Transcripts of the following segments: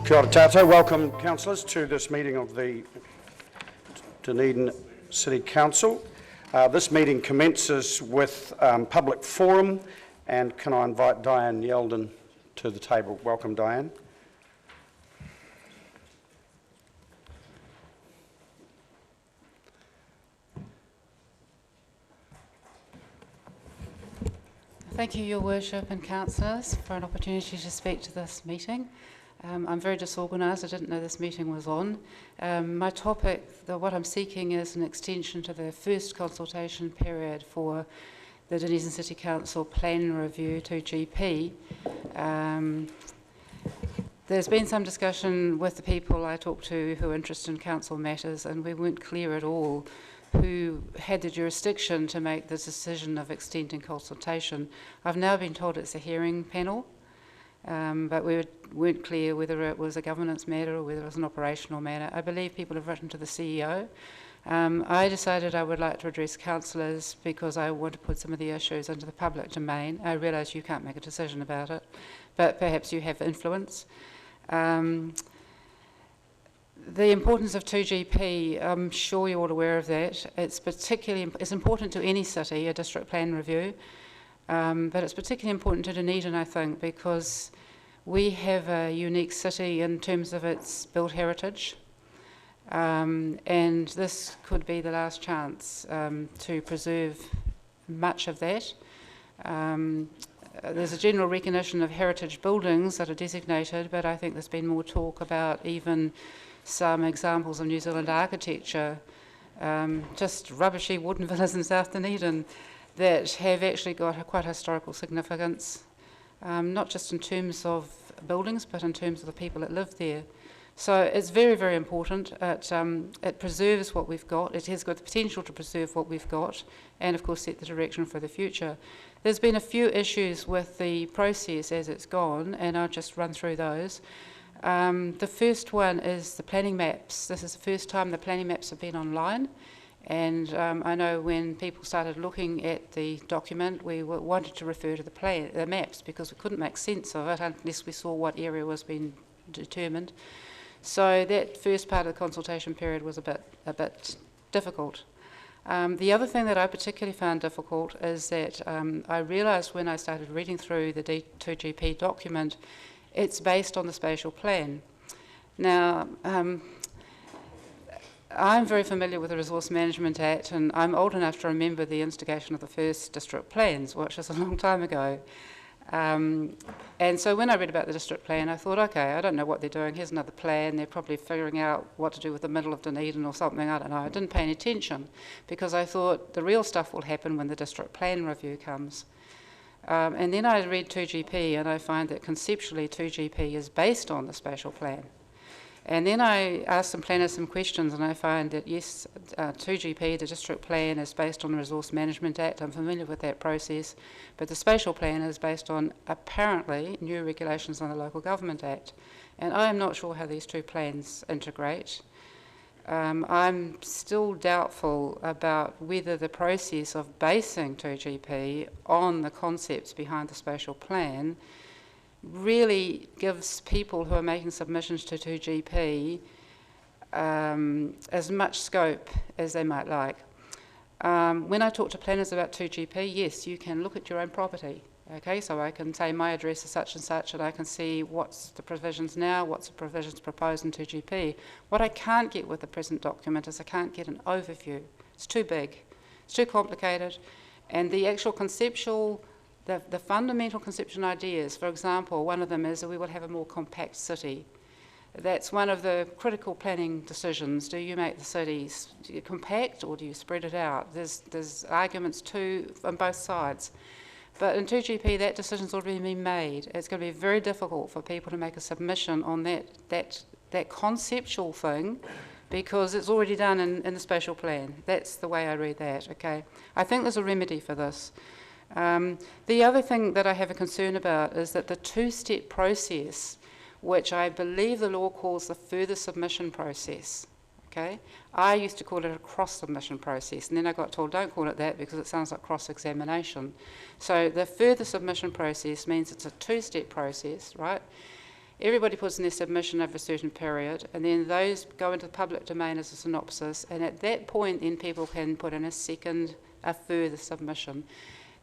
Kia ora tātou. Welcome, councillors, to this meeting of the Dunedin City Council. This meeting commences with public forum, and can I invite Diane Yeldon to the table? Welcome, Diane. Thank you, Your Worship and councillors, for an opportunity to speak to this meeting. I'm very disorganised. I didn't know this meeting was on. My topic, what I'm seeking, is an extension to the first consultation period for the Dunedin City Council Plan Review 2GP. There's been some discussion with the people I talked to who are interested in council matters, and we weren't clear at all who had the jurisdiction to make the decision of extending consultation. I've now been told it's a hearing panel, but we weren't clear whether it was a governance matter or whether it was an operational matter. I believe people have written to the CEO. I decided I would like to address councillors because I want to put some of the issues into the public domain. I realise you can't make a decision about it, but perhaps you have influence. The importance of 2GP, I'm sure you're all aware of that. It's important to any city, a district plan review, but it's particularly important to Dunedin, I think, because we have a unique city in terms of its built heritage, and this could be the last chance to preserve much of that. There's a general recognition of heritage buildings that are designated, but I think there's been more talk about even some examples of New Zealand architecture, just rubbishy wooden villas in South Dunedin that have actually got quite historical significance, not just in terms of buildings, but in terms of the people that live there. So it's very, very important. It preserves what we've got. It has got the potential to preserve what we've got and, of course, set the direction for the future. There's been a few issues with the process as it's gone, and I'll just run through those. The first one is the planning maps. This is the first time the planning maps have been online, and I know when people started looking at the document, we wanted to refer to the maps because we couldn't make sense of it unless we saw what area was being determined. So that first part of the consultation period was a bit difficult. The other thing that I particularly found difficult is that I realised when I started reading through the 2GP document, it's based on the spatial plan. Now, I'm very familiar with the Resource Management Act, and I'm old enough to remember the instigation of the first district plans, which was a long time ago. And so when I read about the district plan, I thought, okay, I don't know what they're doing. Here's another plan. They're probably figuring out what to do with the middle of Dunedin or something. I don't know. I didn't pay any attention because I thought the real stuff will happen when the district plan review comes. And then I read 2GP, and I find that conceptually 2GP is based on the spatial plan. And then I asked some planners some questions, and I find that yes, 2GP, the district plan, is based on the Resource Management Act. I'm familiar with that process, but the spatial plan is based on apparently new regulations on the Local Government Act. And I am not sure how these two plans integrate. I'm still doubtful about whether the process of basing 2GP on the concepts behind the spatial plan really gives people who are making submissions to 2GP as much scope as they might like. When I talk to planners about 2GP, yes, you can look at your own property. Okay, so I can say my address is such and such, and I can see what's the provisions now, what's the provisions proposed in 2GP. What I can't get with the present document is I can't get an overview. It's too big, it's too complicated, and the actual conceptual, the fundamental conceptual ideas, for example, one of them is that we will have a more compact city. That's one of the critical planning decisions. Do you make the cities compact or do you spread it out? There's arguments too on both sides. But in 2GP, that decision's already been made. It's going to be very difficult for people to make a submission on that conceptual thing because it's already done in the spatial plan. That's the way I read that, okay? I think there's a remedy for this. The other thing that I have a concern about is that the two-step process, which I believe the law calls the further submission process, okay? I used to call it a cross-submission process, and then I got told don't call it that because it sounds like cross-examination. So the further submission process means it's a two-step process, right? everybody puts in their submission over a certain period, and then those go into the public domain as a synopsis, and at that point then people can put in a further submission.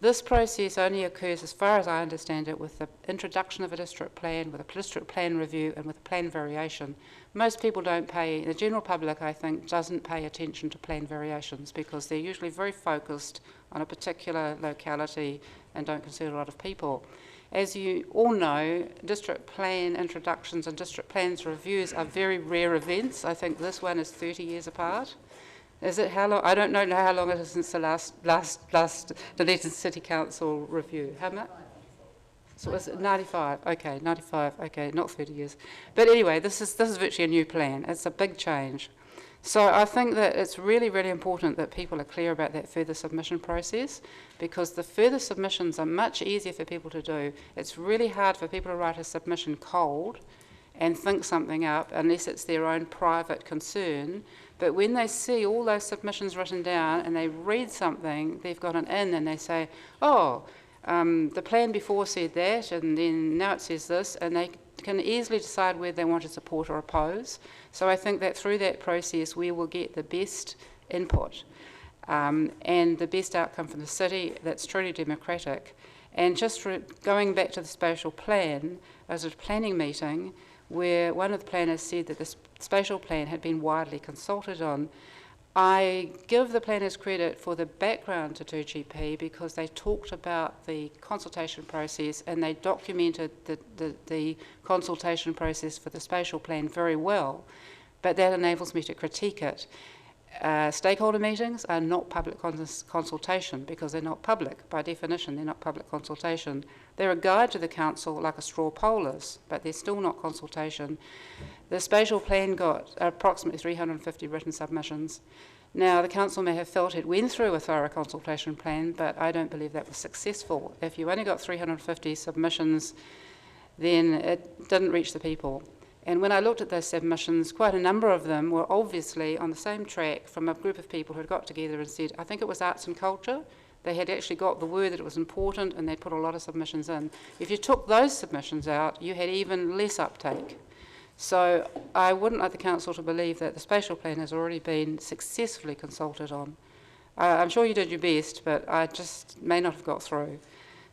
This process only occurs, as far as I understand it, with the introduction of a district plan, with a district plan review, and with a plan variation. Most people don't pay, the general public, I think, doesn't pay attention to plan variations because they're usually very focused on a particular locality and don't consider a lot of people. As you all know, district plan introductions and district plans reviews are very rare events. I think this one is 30 years apart. Is it how long? I don't know how long it is since the last Dunedin City Council review. How much? So was it 95? Okay, 95. Okay, not 30 years. But anyway, this is virtually a new plan. It's a big change. So I think that it's really, really important that people are clear about that further submission process, because the further submissions are much easier for people to do. It's really hard for people to write a submission cold and think something up unless it's their own private concern. But when they see all those submissions written down and they read something, they've got an in and they say, oh, the plan before said that, and then now it says this, and they can easily decide whether they want to support or oppose. So I think that through that process we will get the best input and the best outcome for the city that's truly democratic. And just going back to the spatial plan, I was at a planning meeting where one of the planners said that the spatial plan had been widely consulted on. I give the planners credit for the background to 2GP because they talked about the consultation process and they documented the consultation process for the spatial plan very well, but that enables me to critique it. Stakeholder meetings are not public consultation because they're not public. By definition, they're not public consultation. They're a guide to the council like a straw poll is, but they're still not consultation. The spatial plan got approximately 350 written submissions. Now, the council may have felt it went through a thorough consultation plan, but I don't believe that was successful. If you only got 350 submissions, then it didn't reach the people. And when I looked at those submissions, quite a number of them were obviously on the same track from a group of people who had got together and said, I think it was arts and culture. They had actually got the word that it was important and they put a lot of submissions in. If you took those submissions out, you had even less uptake. So I wouldn't like the council to believe that the spatial plan has already been successfully consulted on. I'm sure you did your best, but I just may not have got through.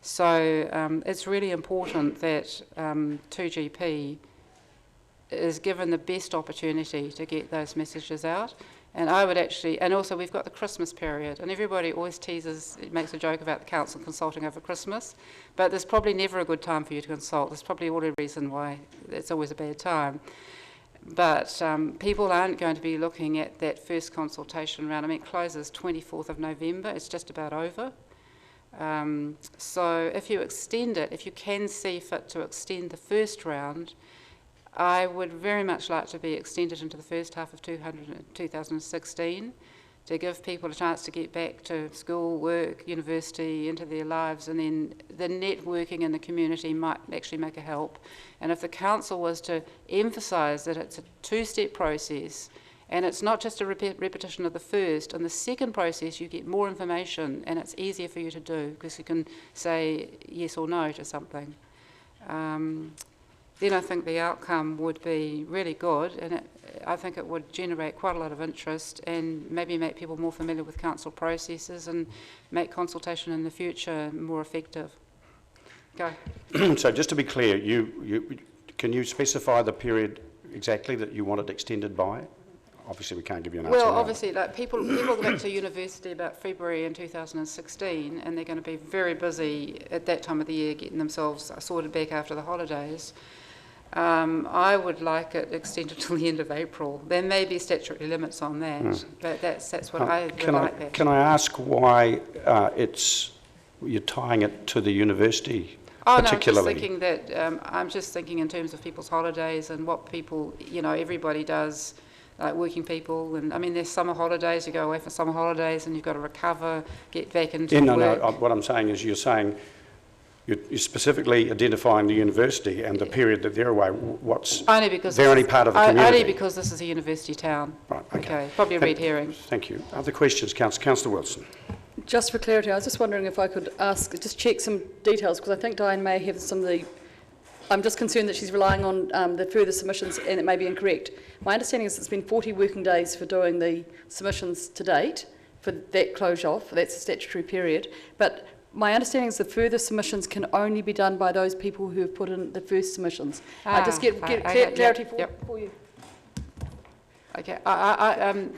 So it's really important that 2GP is given the best opportunity to get those messages out. And I would actually, and also we've got the Christmas period, and everybody always teases, it makes a joke about the council consulting over Christmas, but there's probably never a good time for you to consult. There's probably already a reason why it's always a bad time. But people aren't going to be looking at that first consultation round. I mean, it closes 24th of November, it's just about over. So if you extend it, if you can see fit to extend the first round, I would very much like to be extended into the first half of 2016 to give people a chance to get back to school, work, university, into their lives, and then the networking in the community might actually make a help. And if the council was to emphasise that it's a two-step process and it's not just a repetition of the first, and the second process you get more information and it's easier for you to do because you can say yes or no to something. Then I think the outcome would be really good, and I think it would generate quite a lot of interest and maybe make people more familiar with council processes and make consultation in the future more effective. Go. So just to be clear, can you specify the period exactly that you want it extended by? Obviously we can't give you an answer. Well, obviously, like people go back to university about February in 2016, and they're going to be very busy at that time of the year getting themselves sorted back after the holidays. I would like it extended till the end of April. There may be statutory limits on that, but that's what I would like that. Can I ask why you're tying it to the university particularly? No, I'm just thinking in terms of people's holidays and what people, everybody does. Like working people, and I mean, there's summer holidays. You go away for summer holidays, and you've got to recover, get back into work. No. What I'm saying is, you're specifically identifying the university and the period that they're away. They're only part of the community. Only because this is a university town. Right. Okay. Probably a red herring. Thank you. Other questions, Councillor Wilson? Just for clarity, I was just wondering if I could check some details, because I think Diane may have some of the I'm just concerned that she's relying on the further submissions, and it may be incorrect. My understanding is it's been 40 working days for doing the submissions to date, for that closure off, that's the statutory period. But my understanding is the further submissions can only be done by those people who have put in the first submissions. Just get clarity for you. Okay,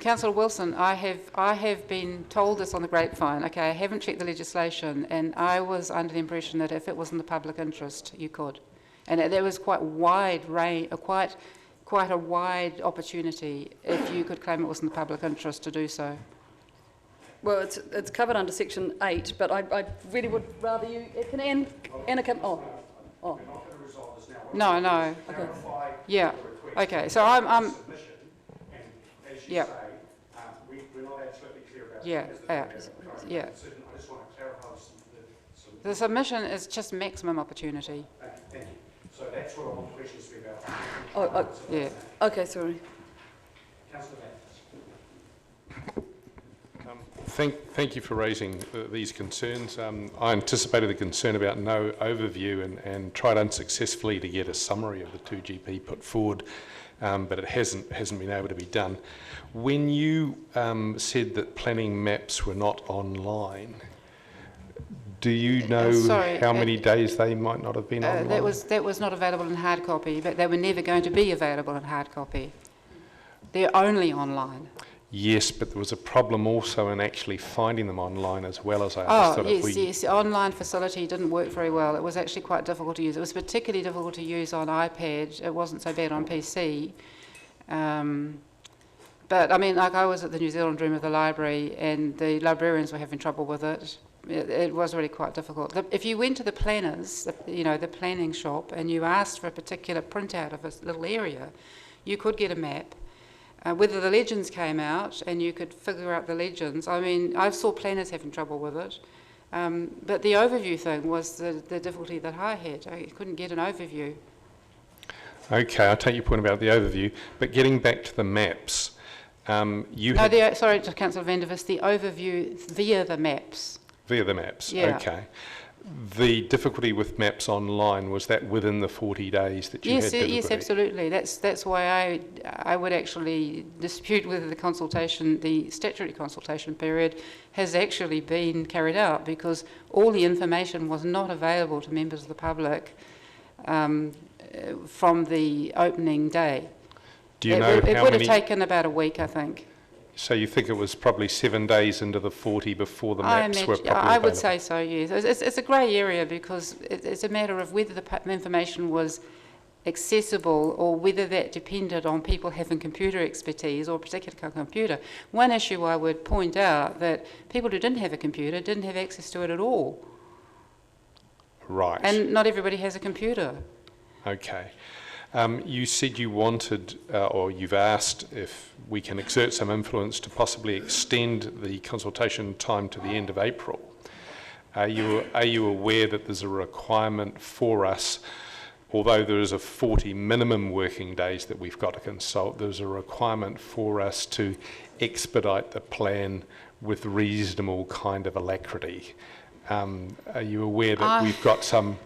Councillor Wilson, I have been told this on the grapevine. Okay, I haven't checked the legislation, and I was under the impression that if it was in the public interest, you could, and there was quite wide range, quite a wide opportunity if you could claim it was in the public interest to do so. Well, it's covered under Section 8, but I really would rather you. Can Anna come? Oh. No. Okay. Yeah. Okay. So I'm. Yeah. We're not absolutely clear about yeah. Yeah. I just want to clarify the submission is just maximum opportunity. Thank you. So that's what I want questions to be about. Yeah. Okay, sorry. Councillor Thank you for raising these concerns. I anticipated the concern about no overview and tried unsuccessfully to get a summary of the 2GP put forward, but it hasn't been able to be done. When you said that planning maps were not online, do you know how many days they might not have been online? That was not available in hard copy, but they were never going to be available in hard copy. They're only online. Yes, but there was a problem also in actually finding them online as well, as I understood it. Yes. The online facility didn't work very well. It was actually quite difficult to use. It was particularly difficult to use on iPad. It wasn't so bad on PC. But, I mean, like I was at the New Zealand room of the library and the librarians were having trouble with it. It was really quite difficult. If you went to the planners, the planning shop, and you asked for a particular printout of a little area, you could get a map. Whether the legends came out and you could figure out the legends, I mean, I saw planners having trouble with it. But the overview thing was the difficulty that I had. I couldn't get an overview. Okay, I take your point about the overview, but getting back to the maps, sorry, Councillor van der Vest, the overview via the maps. Via the maps, yeah. Okay. The difficulty with maps online, was that within the 40 days that you had delivery? Yes, absolutely. That's why I would actually dispute whether the statutory consultation period has actually been carried out, because all the information was not available to members of the public from the opening day. Do you know how many? It would have taken about a week, I think. So you think it was probably 7 days into the 40 before the maps were properly I would available? say so, yes. It's a grey area, because it's a matter of whether the information was accessible or whether that depended on people having computer expertise or a particular computer. One issue I would point out, that people who didn't have a computer didn't have access to it at all. Right. And not everybody has a computer. Okay. You said you wanted, or you've asked if we can exert some influence to possibly extend the consultation time to the end of April. Are you aware that there's a requirement for us, although there is a 40 minimum working days that we've got to consult, there's a requirement for us to expedite the plan with reasonable kind of alacrity? Are you aware that we've got some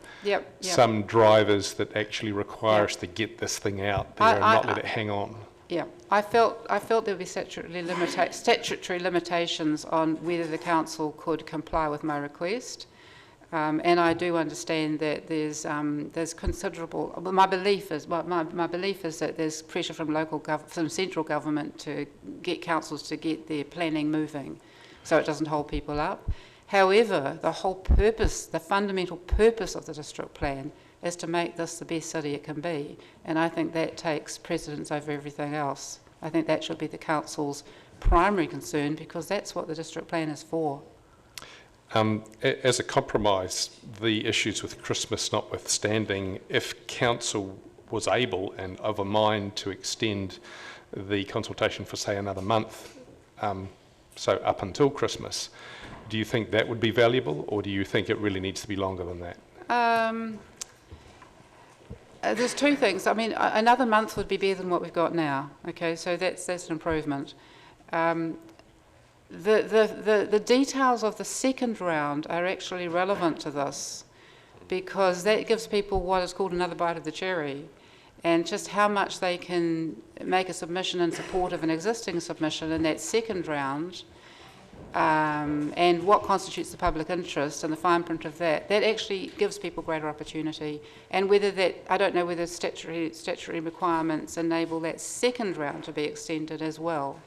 drivers that actually require us to get this thing out there and not let it hang on? Yeah, I felt there would be statutory limitations on whether the council could comply with my request, and I do understand that there's considerable. My belief is that there's pressure from central government to get councils to get their planning moving, so it doesn't hold people up. However, the fundamental purpose of the district plan is to make this the best city it can be, and I think that takes precedence over everything else. I think that should be the council's primary concern, because that's what the district plan is for. As a compromise, the issues with Christmas notwithstanding, if council was able and of a mind to extend the consultation for, say, another month, so up until Christmas, do you think that would be valuable, or do you think it really needs to be longer than that? There's two things. I mean, another month would be better than what we've got now. Okay, so that's an improvement. The details of the second round are actually relevant to this, because that gives people what is called another bite of the cherry, and just how much they can make a submission in support of an existing submission in that second round, and what constitutes the public interest and the fine print of that, that actually gives people greater opportunity. And whether that, I don't know whether statutory requirements enable that second round to be extended as well.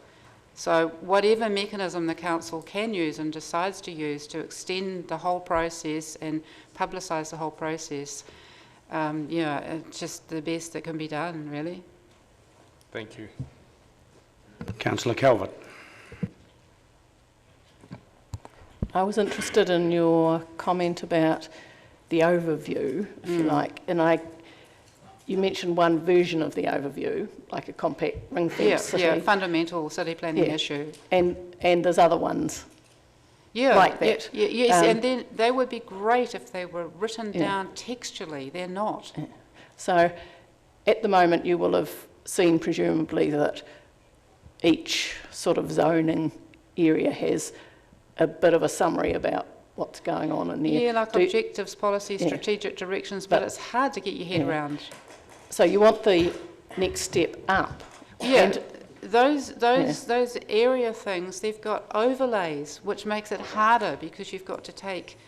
So whatever mechanism the council can use and decides to use to extend the whole process and publicise the whole process, it's just the best that can be done, really. Thank you. Councillor Calvert. I was interested in your comment about the overview, if you like, and you mentioned one version of the overview, like a compact ring fence city. Yeah, fundamental city planning issue. And there's other ones like that. Yes, and then they would be great if they were written down textually. They're not. Yeah. So at the moment you will have seen presumably that each sort of zoning area has a bit of a summary about what's going on in there. Yeah, like objectives, policies, strategic directions, but it's hard to get your head around. So you want the next step up. Yeah, and those area things, they've got overlays, which makes it harder because you've got to take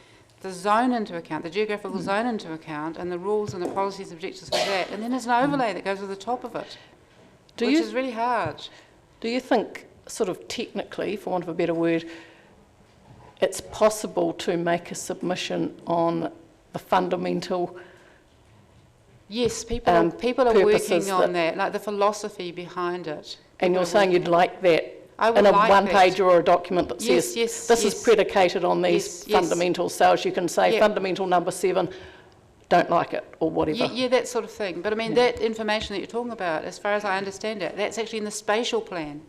the zone into account, the geographical zone into account, and the rules and the policies, objectives for that. And then there's an overlay that goes to the top of it, which is really hard. Do you think, sort of technically, for want of a better word, it's possible to make a submission on the fundamental? Yes, people are working on that, like the philosophy behind it. And you're saying you'd like that in a one-page or a document that says this is predicated on these fundamentals, so as you can say fundamental number 7, don't like it, or whatever. Yeah, that sort of thing. But I mean, that information that you're talking about, as far as I understand it, that's actually in the spatial plan.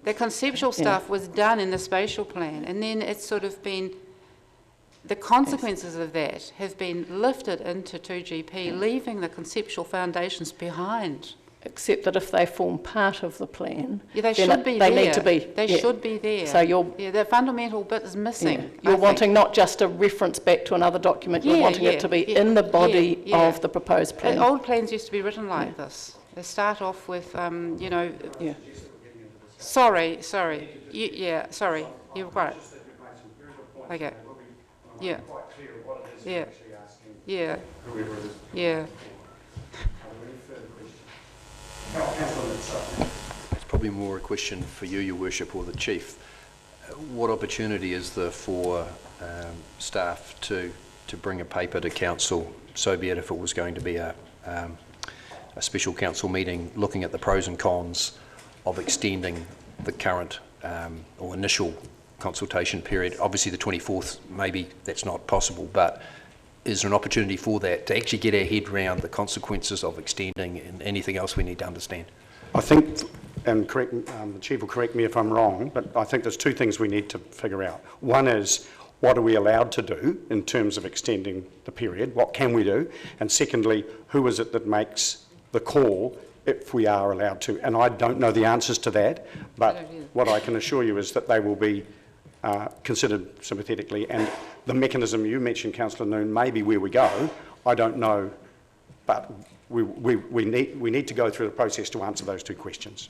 The conceptual stuff was done in the spatial plan, and then it's sort of been, the consequences of that have been lifted into 2GP, leaving the conceptual foundations behind. Except that if they form part of the plan, they should be there. They need to be. They should be there. So you're, the fundamental bit is missing. You're wanting not just a reference back to another document, you're wanting it to be in the body of the proposed plan. Old plans used to be written like this. They start off with, Sorry. Sorry, you're right. Okay. Yeah. It's probably more a question for you, Your Worship, or the Chief. What opportunity is there for staff to bring a paper to Council, so be it if it was going to be a special Council meeting looking at the pros and cons of extending the current or initial consultation period? Obviously the 24th, maybe that's not possible, but is there an opportunity for that to actually get our head around the consequences of extending and anything else we need to understand? I think, and the Chief will correct me if I'm wrong, but I think there's two things we need to figure out. One is, what are we allowed to do in terms of extending the period? What can we do? And secondly, who is it that makes the call if we are allowed to? And I don't know the answers to that, but what I can assure you is that they will be considered sympathetically, and the mechanism you mentioned, Councillor Noon, may be where we go. I don't know, but we need to go through the process to answer those two questions.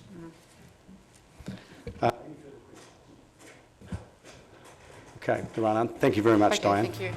Okay, there are none. Thank you very much, Diane. Thank you.